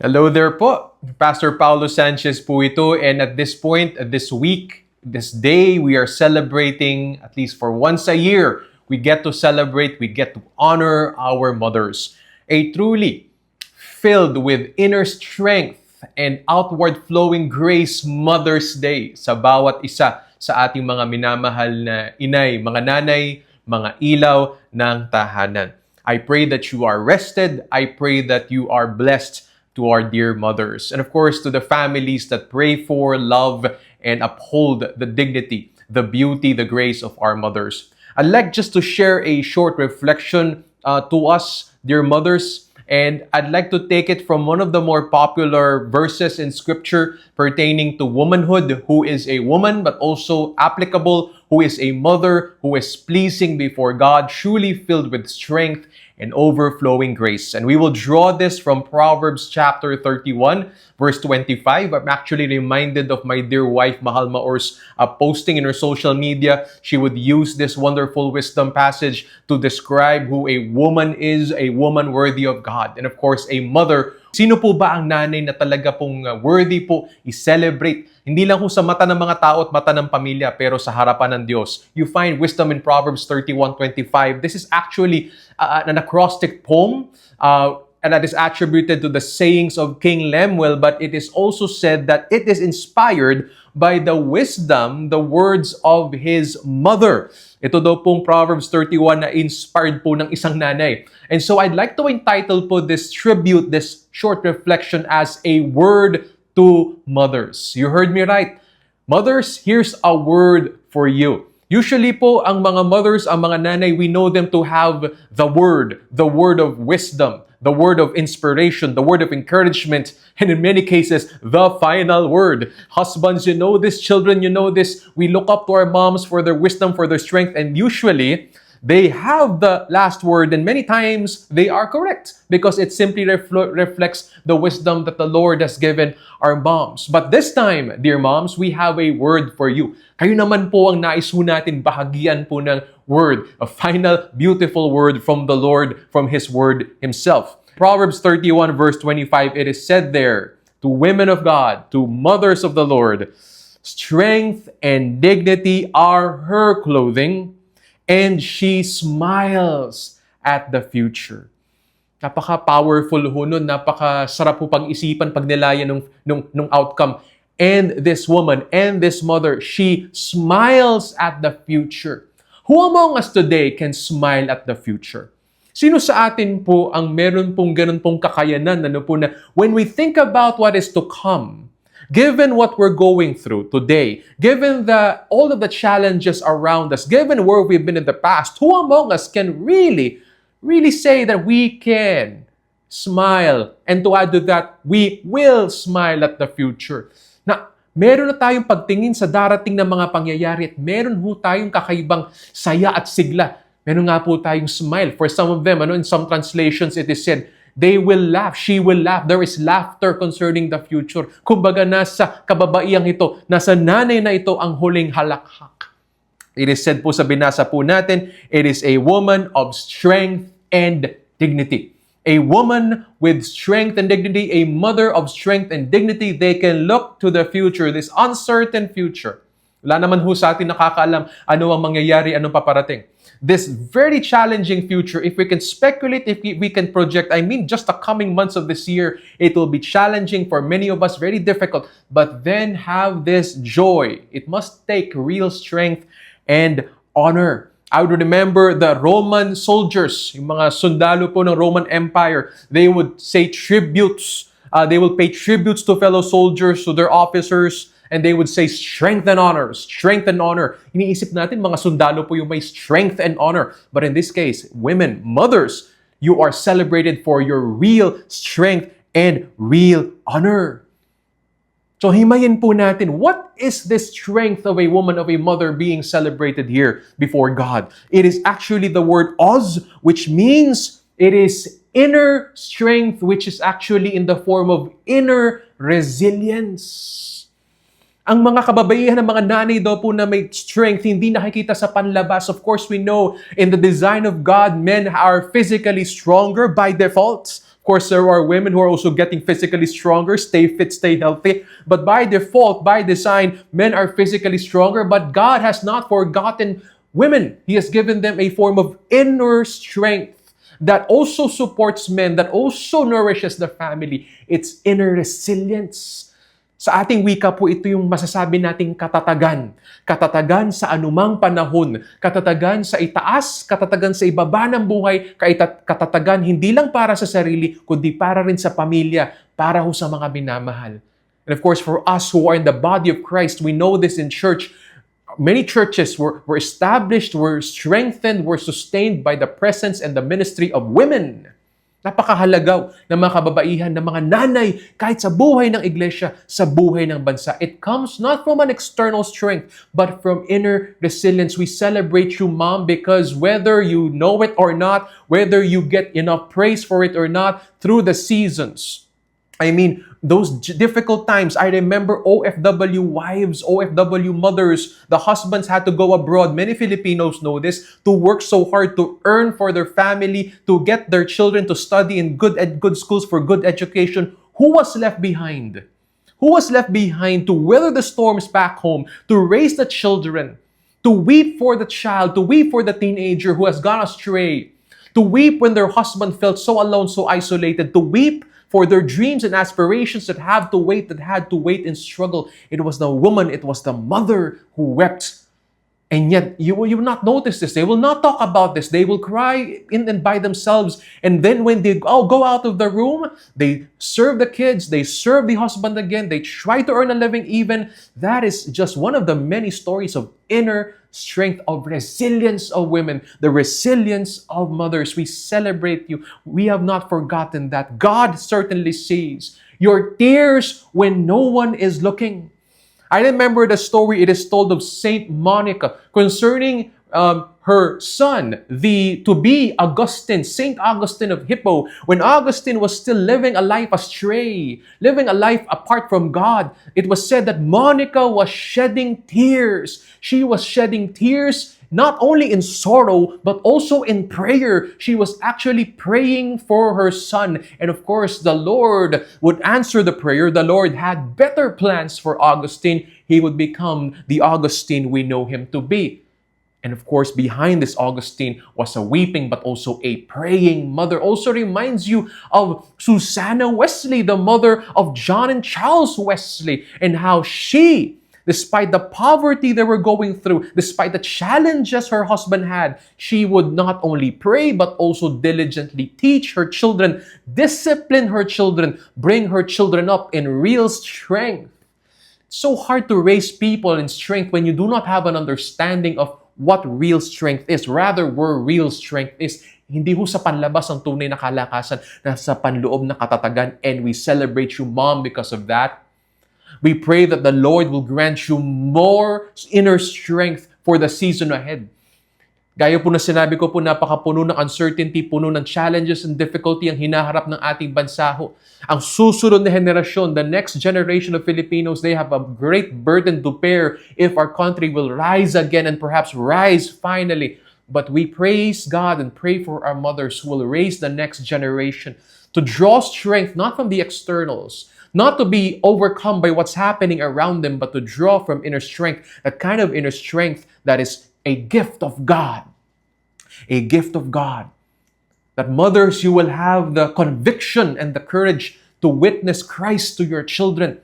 Hello there po. Pastor Paulo Sanchez po ito, and at this point, this week, this day, we are celebrating, at least for once a year, we get to celebrate, we get to honor our mothers. A truly filled with inner strength and outward flowing grace Mother's Day sa bawat isa sa ating mga minamahal na inay, mga nanay, mga ilaw ng tahanan. I pray that you are rested. I pray that you are blessed to our dear mothers. And of course, to the families that pray for, love, and uphold the dignity, the beauty, the grace of our mothers. I'd like just to share a short reflection to us, dear mothers, and I'd like to take it from one of the more popular verses in Scripture pertaining to womanhood, who is a woman, but also applicable, who is a mother, who is pleasing before God, truly filled with strength and overflowing grace. And we will draw this from Proverbs chapter 31, verse 25. I'm actually reminded of my dear wife, Mahal Maor's posting in her social media. She would use this wonderful wisdom passage to describe who a woman is, a woman worthy of God. And of course, a mother. Sino po ba ang nanay na talaga pong worthy po i-celebrate? Hindi lang po sa mata ng mga tao at mata ng pamilya, pero sa harapan ng Diyos. You find wisdom in Proverbs 31:25. This is actually an acrostic poem, and that is attributed to the sayings of King Lemuel, but it is also said that it is inspired by the wisdom, the words of his mother. Ito daw pong Proverbs 31 na inspired po ng isang nanay. And so I'd like to entitle po this tribute, this short reflection, as a word to mothers. You heard me right. Mothers, here's a word for you. Usually po, ang mga mothers, ang mga nanay, we know them to have the word of wisdom, the word of inspiration, the word of encouragement, and in many cases, the final word. Husbands, you know this. Children, you know this. We look up to our moms for their wisdom, for their strength, and usually, they have the last word, and many times they are correct because it simply reflects the wisdom that the Lord has given our moms. But this time, dear moms, we have a word for you. Kayo naman po ang nais ho natin bahagian po ng word, a final, beautiful word from the Lord, from His word Himself. Proverbs 31 verse 25, it is said there, to women of God, to mothers of the Lord, strength and dignity are her clothing, and she smiles at the future. Napaka-powerful ho nun, napaka-sarap po pag-isipan, pag-nilayan nung outcome. And this woman, and this mother, she smiles at the future. Who among us today can smile at the future? Sino sa atin po ang meron pong ganun pong kakayanan, ano po na when we think about what is to come, given what we're going through today, given all of the challenges around us, given where we've been in the past, who among us can really say that we can smile? And to add to that, we will smile at the future. Na meron na tayong pagtingin sa darating na mga pangyayari at meron ho tayong kakaibang saya at sigla. Meron nga po tayong smile. For some of them, in some translations, it is said, they will laugh, she will laugh. There is laughter concerning the future. Kumbaga nasa kababaiyang ito, nasa nanay na ito ang huling halakhak. It is said po sa binasa po natin, it is a woman of strength and dignity. A woman with strength and dignity, a mother of strength and dignity, they can look to the future, this uncertain future. Wala naman ho sa atin nakakaalam ano ang mangyayari, anong paparating. This very challenging future, if we can speculate, if we can project, just the coming months of this year, it will be challenging for many of us, very difficult. But then have this joy. It must take real strength and honor. I would remember the Roman soldiers, yung mga sundalo po ng Roman Empire, they would say tributes. They will pay tributes to fellow soldiers, to their officers, and they would say strength and honor, strength and honor. Iniisip natin mga sundalo po yung may strength and honor. But in this case, women, mothers, you are celebrated for your real strength and real honor. So himayin po natin, what is this strength of a woman, of a mother being celebrated here before God? It is actually the word oz, which means it is inner strength, which is actually in the form of inner resilience. Ang mga kababaihan ng mga nanay daw po na may strength, hindi nakikita sa panlabas. Of course, we know in the design of God, men are physically stronger by default. Of course, there are women who are also getting physically stronger, stay fit, stay healthy. But by default, by design, men are physically stronger. But God has not forgotten women. He has given them a form of inner strength that also supports men, that also nourishes the family. It's inner resilience. Sa ating wika po, ito yung masasabi nating katatagan. Katatagan sa anumang panahon. Katatagan sa itaas, katatagan sa ibaba ng buhay, katatagan hindi lang para sa sarili, kundi para rin sa pamilya, para ho sa mga minamahal. And of course, for us who are in the body of Christ, we know this in church. Many churches were established, were strengthened, were sustained by the presence and the ministry of women. Napakahalagaw ng mga kababaihan, ng mga nanay, kahit sa buhay ng iglesia, sa buhay ng bansa. It comes not from an external strength, but from inner resilience. We celebrate you, Mom, because whether you know it or not, whether you get enough praise for it or not, through the seasons, I mean, those difficult times, I remember OFW wives, OFW mothers, the husbands had to go abroad. Many Filipinos know this, to work so hard to earn for their family, to get their children to study in good schools for good education. Who was left behind? Who was left behind to weather the storms back home, to raise the children, to weep for the child, to weep for the teenager who has gone astray, to weep when their husband felt so alone, so isolated, to weep for their dreams and aspirations that had to wait and struggle. It was the woman, it was the mother who wept. And yet, you will not notice this. They will not talk about this. They will cry in and by themselves. And then when they go out of the room, they serve the kids, they serve the husband again, they try to earn a living even. That is just one of the many stories of inner strength, of resilience of women, the resilience of mothers. We celebrate you. We have not forgotten that. God certainly sees your tears when no one is looking. I remember the story, it is told of Saint Monica concerning her son, to be Augustine, Saint Augustine of Hippo. When Augustine was still living a life astray, living a life apart from God, it was said that Monica was shedding tears. She was shedding tears not only in sorrow, but also in prayer. She was actually praying for her son. And of course, the Lord would answer the prayer. The Lord had better plans for Augustine. He would become the Augustine we know him to be. And of course, behind this Augustine was a weeping but also a praying mother. Also reminds you of Susanna Wesley, the mother of John and Charles Wesley, and how she, despite the poverty they were going through, despite the challenges her husband had, she would not only pray but also diligently teach her children, discipline her children, bring her children up in real strength. It's so hard to raise people in strength when you do not have an understanding of what real strength is. Rather, where real strength is, hindi ho sa panlabas ang tunay na kalakasan, nasa panloob na katatagan. And we celebrate you, Mom, because of that. We pray that the Lord will grant you more inner strength for the season ahead. Gaya po na sinabi ko po, napakapuno ng uncertainty, puno ng challenges and difficulty ang hinaharap ng ating bansa ho. Ang susunod na henerasyon, the next generation of Filipinos, they have a great burden to bear if our country will rise again and perhaps rise finally. But we praise God and pray for our mothers who will raise the next generation to draw strength not from the externals, not to be overcome by what's happening around them, but to draw from inner strength, that kind of inner strength that is a gift of God. A gift of God. That mothers, you will have the conviction and the courage to witness Christ to your children,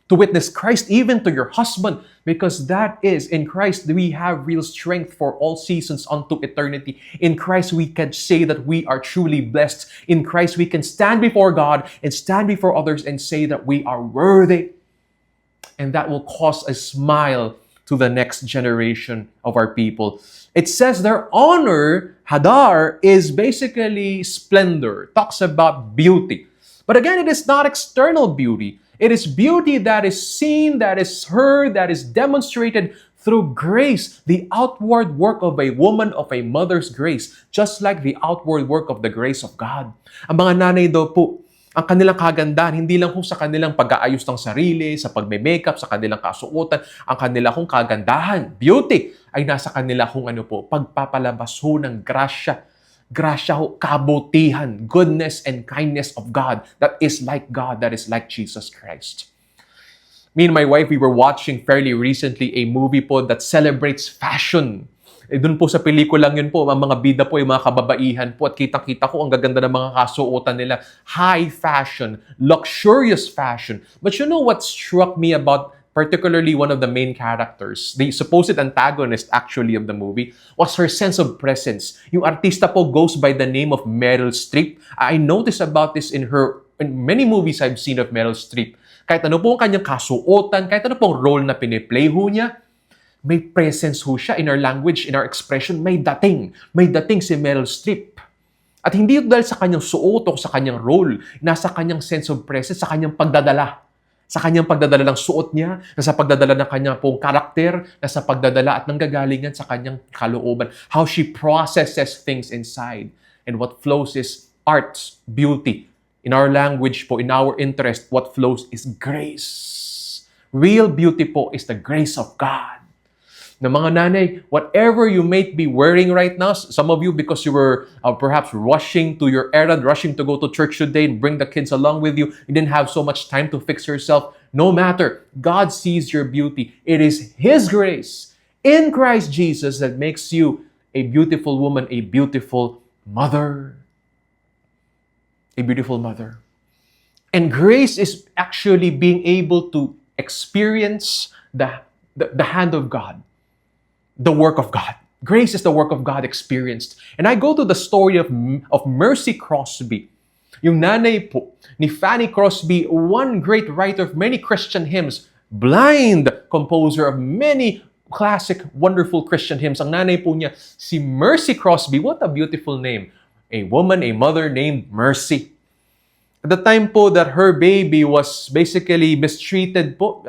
to witness Christ even to your husband, because that is, in Christ, we have real strength for all seasons unto eternity. In Christ, we can say that we are truly blessed. In Christ, we can stand before God and stand before others and say that we are worthy. And that will cause a smile to the next generation of our people. It says their honor, Hadar, is basically splendor. Talks about beauty. But again, it is not external beauty. It is beauty that is seen, that is heard, that is demonstrated through grace, the outward work of a woman, of a mother's grace, just like the outward work of the grace of God. Ang mga nanay daw po, ang kanilang kagandahan, hindi lang ho sa kanilang pag-aayos ng sarili, sa pagme-makeup, sa kanilang kasuotan, ang kanilang kagandahan, beauty, ay nasa kanila pagpapalabas ho ng grasya, Grasya ho, kabutihan, goodness and kindness of God that is like God, that is like Jesus Christ. Me and my wife, we were watching fairly recently a movie po that celebrates fashion. Doon po sa pelikulang yun po, ang mga bida po, yung mga kababaihan po, at kitang-kita ko ang gaganda ng mga kasuotan nila. High fashion, luxurious fashion. But you know what struck me about particularly one of the main characters, the supposed antagonist actually of the movie, was her sense of presence. Yung artista po goes by the name of Meryl Streep. I noticed about this in many movies I've seen of Meryl Streep. Kahit ano po ang kanyang kasuotan, kahit ano pong role na piniplay ho niya, may presence ho siya in our language, in our expression, may dating. May dating si Meryl Streep. At hindi dahil sa kanyang suot o sa kanyang role, nasa kanyang sense of presence, sa kanyang pagdadala. Sa kanyang pagdadala ng suot niya, nasa pagdadala ng kanyang pong karakter, nasa pagdadala at nanggagalingan sa kanyang kalooban. How she processes things inside. And what flows is art, beauty. In our language po, in our interest, what flows is grace. Real beauty po is the grace of God. Na mga nanay, whatever you may be wearing right now, some of you because you were perhaps rushing to your errand, rushing to go to church today and bring the kids along with you, you didn't have so much time to fix yourself. No matter, God sees your beauty. It is His grace in Christ Jesus that makes you a beautiful woman, a beautiful mother. A beautiful mother. And grace is actually being able to experience the hand of God, the work of God. Grace is the work of God experienced. And I go to the story of Mercy Crosby. Yung nanay po ni Fanny Crosby, one great writer of many Christian hymns, blind composer of many classic, wonderful Christian hymns. Ang nanay po niya, si Mercy Crosby. What a beautiful name. A woman, a mother named Mercy. At the time po that her baby was basically mistreated po,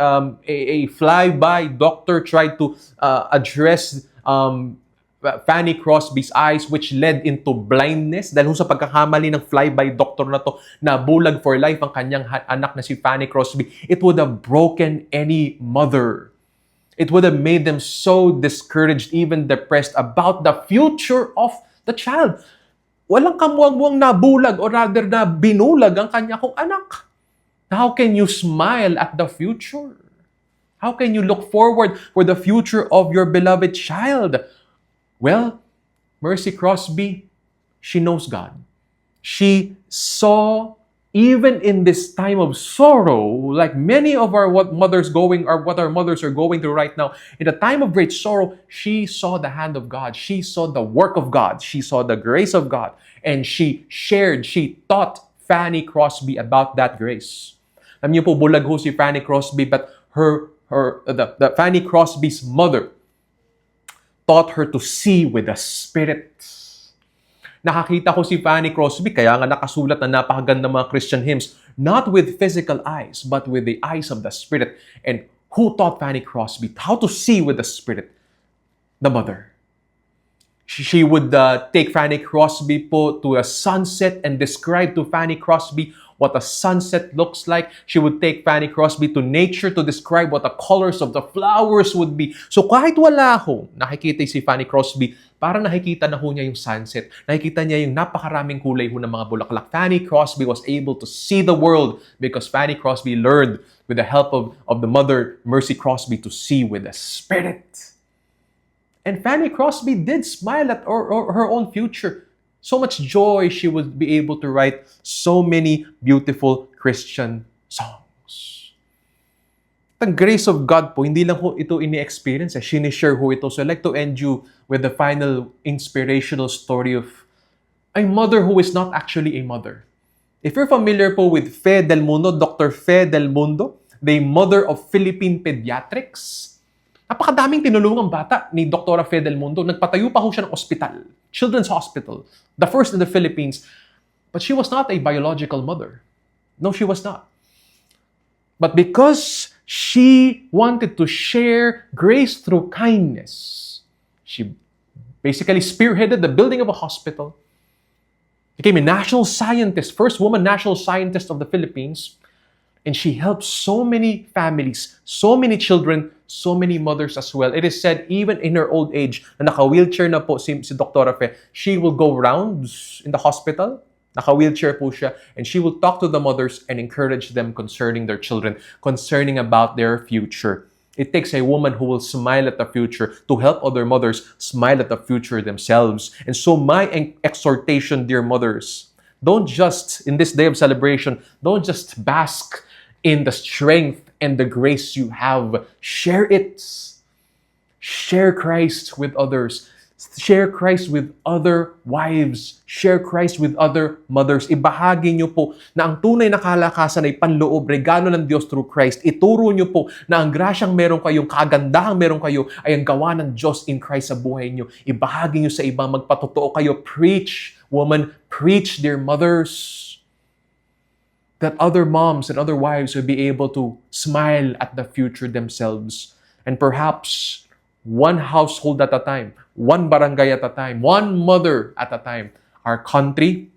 a fly-by doctor tried to address Fanny Crosby's eyes, which led into blindness. Dahil sa pagkakamali ng fly-by doctor na to, nabulag for life ang kanyang anak na si Fanny Crosby. It would have broken any mother. It would have made them so discouraged, even depressed about the future of the child. Walang kamuang-muang nabulag or rather na binulag ang kanya kong anak. How can you smile at the future? How can you look forward for the future of your beloved child? Well, Mercy Crosby, she knows God. She saw, even in this time of sorrow, like many of our what our mothers are going through right now, in a time of great sorrow, she saw the hand of God. She saw the work of God. She saw the grace of God. And she taught Fanny Crosby about that grace. Alam niyo po, bulag ho si Fanny Crosby, but the Fanny Crosby's mother taught her to see with the Spirit. Nakakita ko si Fanny Crosby, kaya nga nakasulat na napakaganda mga Christian hymns, not with physical eyes, but with the eyes of the Spirit. And who taught Fanny Crosby how to see with the Spirit? The mother. She would take Fanny Crosby po to a sunset and describe to Fanny Crosby what a sunset looks like. She would take Fanny Crosby to nature to describe what the colors of the flowers would be. So kahit wala ho, nakikita si Fanny Crosby, parang nakikita na ho niya yung sunset. Nakikita niya yung napakaraming kulay ho ng mga bulaklak. Fanny Crosby was able to see the world because Fanny Crosby learned with the help of the mother, Mercy Crosby, to see with the Spirit. And Fanny Crosby did smile at her own future. So much joy she would be able to write so many beautiful Christian songs. The grace of God po, hindi lang ho ito ini-experience. Sinishare ho ito. So I'd like to end you with the final inspirational story of a mother who is not actually a mother. If you're familiar po with Fe Del Mundo, Dr. Fe Del Mundo, the mother of Philippine pediatrics, napakadaming tinulungang bata ni Dr. Fe Del Mundo. Nagpatayo pa ho siya ng ospital, Children's Hospital, the first in the Philippines. But she was not a biological mother. No, she was not. But because she wanted to share grace through kindness, she basically spearheaded the building of a hospital, became a national scientist, first woman national scientist of the Philippines, And she helps so many families, so many children, so many mothers as well. It is said even in her old age, na naka-wheelchair na po si Dr. Fe, she will go rounds in the hospital. Naka-wheelchair po siya, and she will talk to the mothers and encourage them concerning their children, concerning about their future. It takes a woman who will smile at the future to help other mothers smile at the future themselves. And so my exhortation, dear mothers, don't just, in this day of celebration, don't just bask in the strength and the grace you have. Share it. Share Christ with others. Share Christ with other wives. Share Christ with other mothers. Ibahagi nyo po na ang tunay na kalakasan ay panloob, regalo ng Diyos through Christ. Ituro nyo po na ang grasyang meron kayo, kagandahang meron kayo, ay ang gawa ng Diyos in Christ sa buhay nyo. Ibahagi nyo sa ibang, magpatotoo kayo. Preach, woman, preach, dear mothers, that other moms and other wives will be able to smile at the future themselves. And perhaps one household at a time, one barangay at a time, one mother at a time, our country,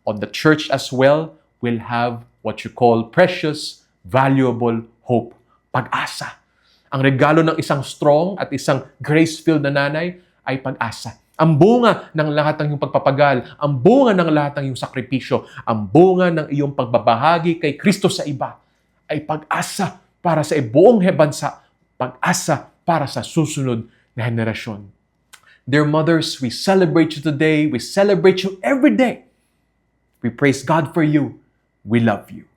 or the church as well, will have what you call precious, valuable hope. Pag-asa. Ang regalo ng isang strong at isang grace-filled na nanay ay pag-asa. Ang bunga ng lahat ng iyong pagpapagal, ang bunga ng lahat ng iyong sakripisyo, ang bunga ng iyong pagbabahagi kay Kristo sa iba ay pag-asa para sa buong bansa, pag-asa para sa susunod na henerasyon. Dear mothers, we celebrate you today. We celebrate you every day. We praise God for you. We love you.